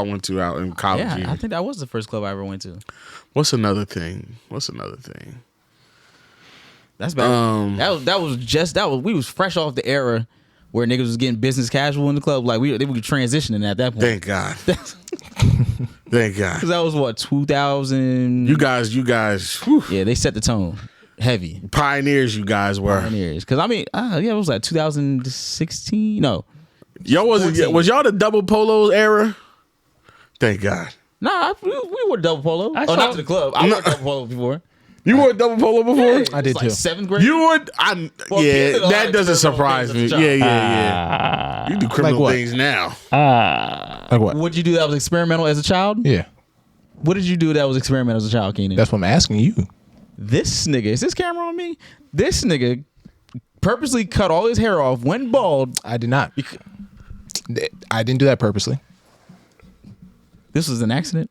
I went to out in college. Yeah, I think that was the first club I ever went to. What's another thing? That's bad. We was fresh off the era where niggas was getting business casual in the club. Like they were transitioning at that point. Thank God. Thank God. Because that was what, 2000. You guys. Whew. Yeah, they set the tone. Heavy Pioneers, you guys were. Pioneers. Because I mean, it was like 2016. No, y'all was y'all the double polos era? Thank God. Nah, we wore double polo. Not to the club. I wore double polo before. You wore double polo before? Yeah, I did too. 7th grade. You would? That doesn't surprise me. Yeah. You do criminal things now. Like what? What'd you do that was experimental as a child? Yeah. What did you do that was experimental as a child, Keenen? That's what I'm asking you. This nigga, is this camera on me? This nigga purposely cut all his hair off, went bald. I did not. I didn't do that purposely. This was an accident.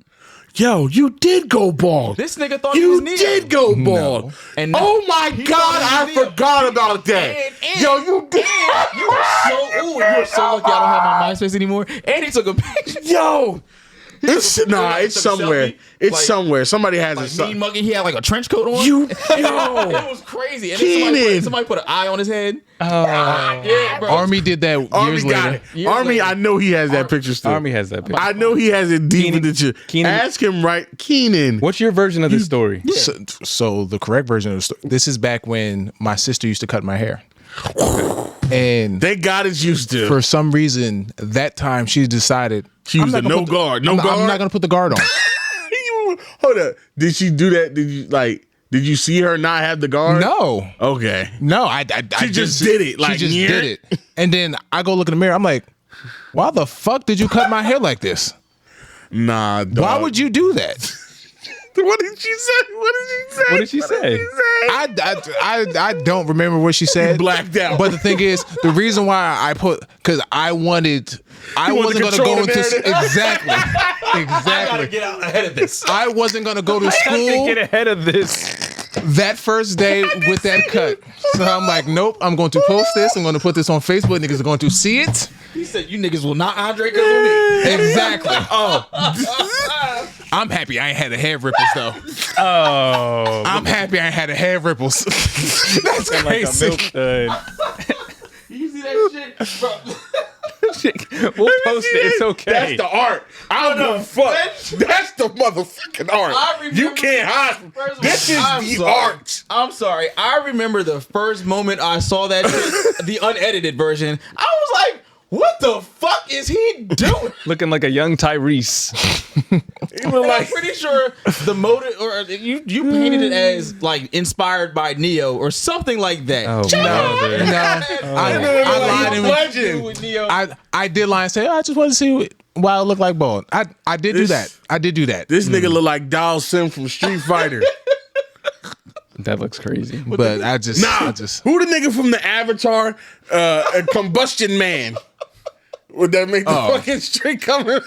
Yo, you did go bald. This nigga thought he was Neo. You did go bald. No. And oh my God, I forgot about that. Yo, you did. You were so lucky I don't have my MySpace anymore. And he took a picture. Yo. It's somewhere. It's somewhere. Somebody has it. Mean Muggy, he had like a trench coat on. It was crazy. And then somebody put an eye on his head. Yeah, bro. Army did that years later. Army, I know he has that picture still. Army has that picture. I know he has it deep in the Keenen. Ask him, right? Keenen. What's your version of the story? Yeah. So the correct version of the story. This is back when my sister used to cut my hair. And thank God it's used to. For some reason, that time she decided she used a no guard. I'm not gonna put the guard on. Hold up. Did she do that? Did you see her not have the guard? No. Okay. No, I just did it. She just did it. And then I go look in the mirror. I'm like, why the fuck did you cut my hair like this? Nah, dog. Why would you do that? What did she say? I don't remember what she said. You blacked out. But the thing is, the reason why because I wasn't gonna go into exactly. I gotta get out ahead of this. I wasn't gonna go to school. I have to get ahead of this. That first day with that cut. So I'm like, nope, I'm going to post this. I'm going to put this on Facebook. Niggas are going to see it. He said, you niggas will not Andre because of me. Exactly. I'm happy I ain't had the hair ripples though. I'm happy I ain't had the hair ripples. That's crazy. Like you see that shit? Bro. We'll post it. It's okay. That's the art. I don't give a fuck. That's the motherfucking art. You can't hide. This is the art. I'm sorry. I remember the first moment I saw that shit, the unedited version. I was like, what the fuck is he doing? Looking like a young Tyrese. I'm pretty sure the motive, or you painted it as like inspired by Neo or something like that. Oh, I did lie and say, I just want to see why I look like bald. I did do that. This nigga look like Dal Sim from Street Fighter. That looks crazy. But I just who the nigga from the Avatar Combustion Man? Would that make the fucking street coming?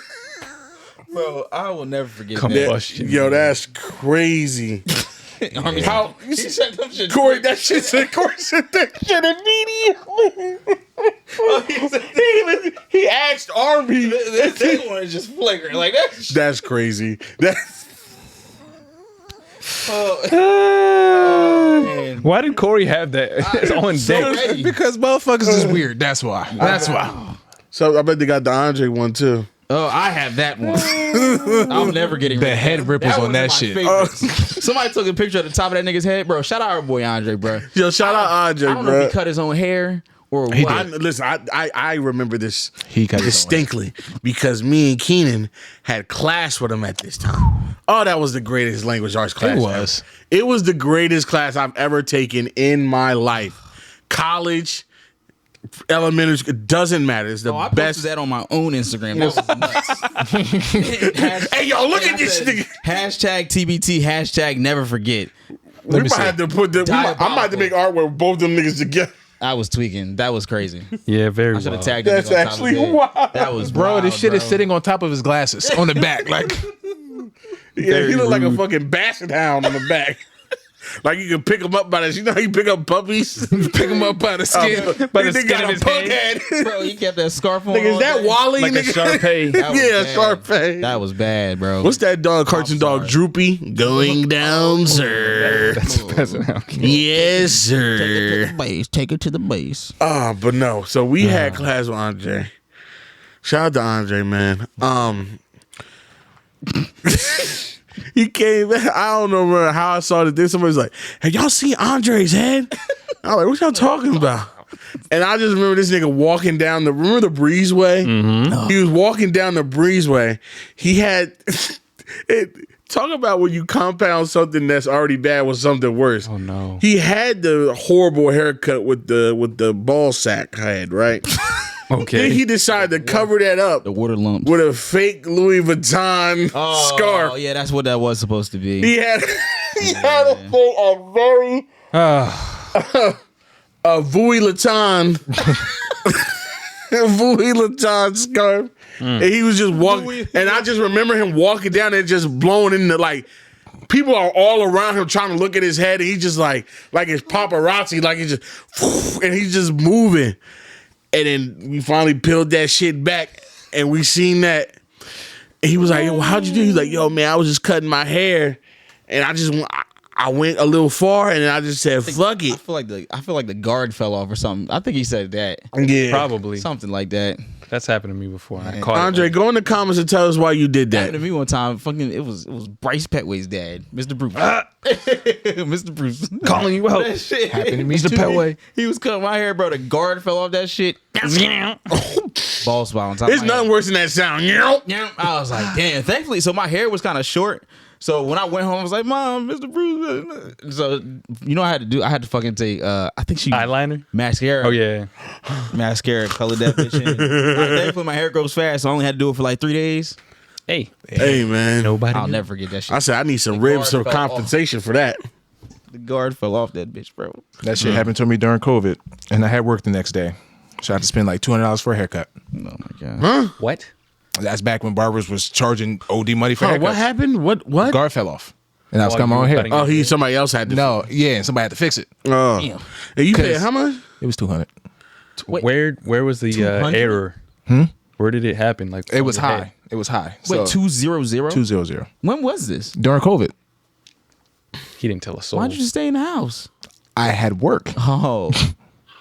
Bro, I will never forget Combustion. Yo, that's crazy. How he said them shit. Corey said that shit immediately. He asked Army. That thing one is just flagrant. Like that's crazy. Why did Corey have that on deck? Because motherfuckers is weird. That's why. So I bet they got the Andre one too. Oh, I have that one. I'm never getting the head ripples on that shit. Somebody took a picture at the top of that nigga's head, bro. Shout out our boy Andre, bro. Yo, shout out Andre, bro. I don't know if he cut his own hair or what. Listen, I remember this distinctly because me and Keenen had class with him at this time. Oh, that was the greatest language arts class. It was the greatest class I've ever taken in my life. College, elementary, it doesn't matter. It's the best. I posted that on my own Instagram. That was nuts. Hey, yo, look at this nigga. Hashtag TBT, hashtag never forget. We might have to put I'm about to make artwork with both them niggas together. I was tweaking. That was crazy. Yeah, very I should have wild. tagged That's actually wild. That was bro. wild, This shit is sitting on top of his glasses on the back. Like, yeah, he looked like a fucking basset hound on the back. Like you can pick them up by the. You know how you pick up puppies? Pick him up by the skin. By the They skin got of a his pug head. head. Bro, he kept that scarf on. Nigga, is all that day. Wally? Like a nigga? Sharpay. That was Yeah, bad. Sharpay. That was bad, bro. What's that dog? Cartoon dog, Droopy, going down, sir. That's Yes, sir. Take it to the base. But no. So we had class with Andre. Shout out to Andre, man. He came back. I don't know how I saw it. Then somebody's like, "Have y'all seen Andre's head?" I'm like, "What y'all talking about?" And I just remember this nigga walking down remember the breezeway? Mm-hmm. He was walking down the breezeway. He had talk about when you compound something that's already bad with something worse. Oh no. He had the horrible haircut with the ball sack head, right? Okay. Then he decided to cover that up The water lump. with a fake Louis Vuitton scarf. Oh, yeah, that's what that was supposed to be. He had a very a Vuitton Vuitton scarf. And he was just walking, and I just remember him walking down there just blowing in the like. People are all around him trying to look at his head, and he's just like it's paparazzi, like he's just, and he's just moving. And then we finally peeled that shit back, and we seen that. And he was like, "Yo, how'd you do?" He's like, "Yo, man, I was just cutting my hair, and I went a little far, and then I just said, fuck it." I feel like the guard fell off or something. I think he said that. Yeah, Probably. Something like that. That's happened to me before. And I caught Andre, go in the comments and tell us why you did Happened that. to me one time. Fucking, it was Bryce Petway's dad, Mr. Bruce. Mr. Bruce calling you out. That shit. Happened to me, Mr. Petway. He was cutting my hair, bro. The guard fell off that shit. Ball spot on top. There's of my nothing worse than that sound. I was like, damn. Thankfully, so my hair was kind of short. So when I went home, I was like, "Mom, Mr. Bruce." So you know, I had to fucking take. I think she Eyeliner? mascara. Oh yeah. Mascara, colored that bitch in. Thankfully, my hair grows fast, so I only had to do it for like 3 days. Hey. Hey, man. Nobody. I'll knew. never forget that shit. I said I need some The ribs guard for fell off. compensation for that. The guard fell off that bitch, bro. That shit happened to me during COVID, and I had work the next day. So I had to spend like $200 for a haircut. Oh my god. Huh? What? That's back when barbers was charging OD money for haircuts. What happened? What? Guard fell off, and I was While cutting my you own were hair. cutting Oh, somebody else had to. No, yeah, and somebody had to fix it. Oh. Damn. And you paid 'Cause- how much? It was $200. Wait. Where was the 200? error? Where did it happen? Like It on was your high. head? It was high. Wait, 200? 200 When was this? during COVID. He didn't tell us. So. Why'd you just stay in the house? I had work. Oh,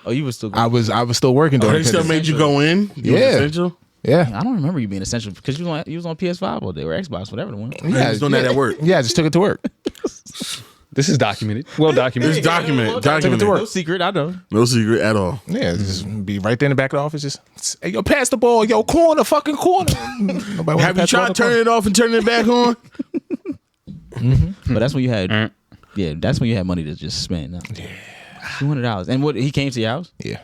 you were still. I was still working Oh, during they still COVID. made you go in? You was Yeah. essential? Yeah, I don't remember you being essential because you was on PS5 all day or Xbox, whatever the one. Yeah, I was doing that at work. Yeah, I just took it to work. This is documented. Well documented. It's documented. Take it to Documented. work. No secret, I know. No secret at all. Yeah, just be right there in the back of the office. Just, hey, yo, pass the ball. Yo, corner, fucking corner. Nobody wanna Have you pass the ball tried to turning it off and turning it back on? But that's when you had, that's when you had money to just spend. Yeah, $200. And what he came to your house? corner?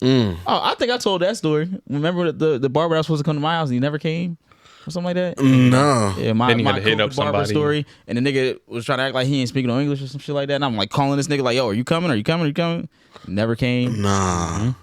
Oh, I think I told that story. Remember the barber that was supposed to come to my house and he never came, or something like that. No. Yeah, my Then you had to hit COVID up barber somebody. story, and the nigga was trying to act like he ain't speaking no English or some shit like that. And I'm like calling this nigga like, "Yo, are you coming? Are you coming? Are you coming?" Never came. Nah.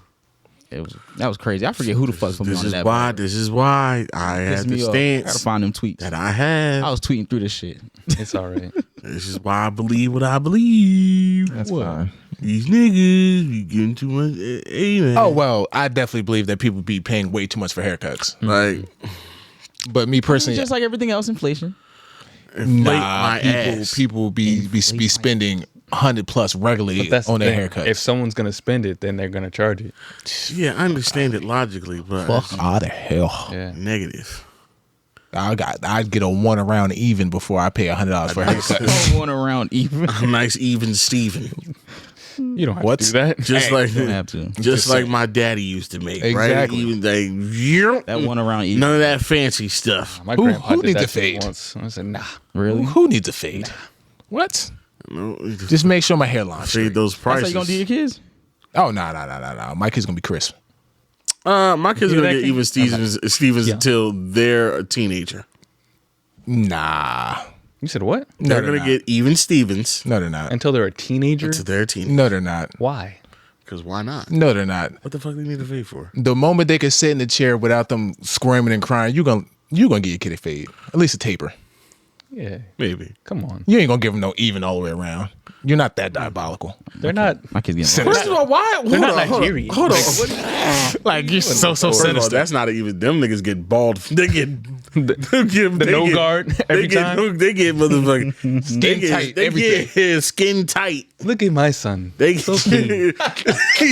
That was crazy. I forget who the fuck put me This on is that. why. This is why I Pissed had the me off. I gotta stance find them tweets. that I have. I was tweeting through this shit. It's all right. This is why I believe what I believe. That's fine. These niggas be getting too much. Hey, man. Oh, well, I definitely believe that people be paying way too much for haircuts. Like, But me personally, Just like everything else, inflation. inflate my ass. people be spending $100+ regularly That's on the their thing. haircuts. If someone's gonna spend it, then they're gonna charge it. Yeah, I understand it logically, but Fuck out of hell. Yeah. it's negative. I'd get a one around even before I pay $100 for a haircut. Don't want around even. A nice even Steven. You don't have What? to do that. Just Hey, like You don't have to. just like my daddy used to make, right? Exactly. Even they That one around even. none of that fancy stuff. My Who- grandpa who did needs that a to me fade? once. I said, nah. Really? Who needs a fade? What? No, just Just make sure my hairline's fade straight. those That's how prices. you gonna do your kids? Oh, no. My kid's going to be crisp. My kids are do gonna that, get King? even Stevens Yeah. until they're a teenager. Nah. You said what? No, They're gonna not. get even Stevens No, they're not. Until they're a teenager? until they're a teenager. No, they're not. Why? Because why not? No, they're not. What the fuck do they need to pay for? The moment they can sit in the chair without them screaming and crying, you're gonna get your kid a fade. At least a taper. Yeah. Maybe. Come on. You ain't gonna give them no even all the way around. You're not that diabolical. They're not. My kids getting First of all, why? They're not Nigerian. Hold on. Like you're so First of all, sinister. that's not even them niggas get bald. They get the no guard every time. They get motherfucking Skin tight, everything. Skin tight. Look at my son. They So clean.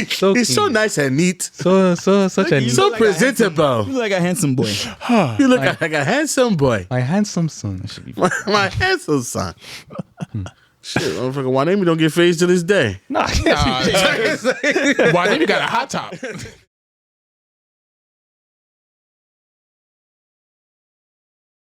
So he's so clean. nice and neat. Such a So like presentable. You look like a handsome boy. You look like a handsome boy. my handsome son. My handsome son. Shit, motherfucker, why name don't get phased to this day? Nah. Why then you got a hot top?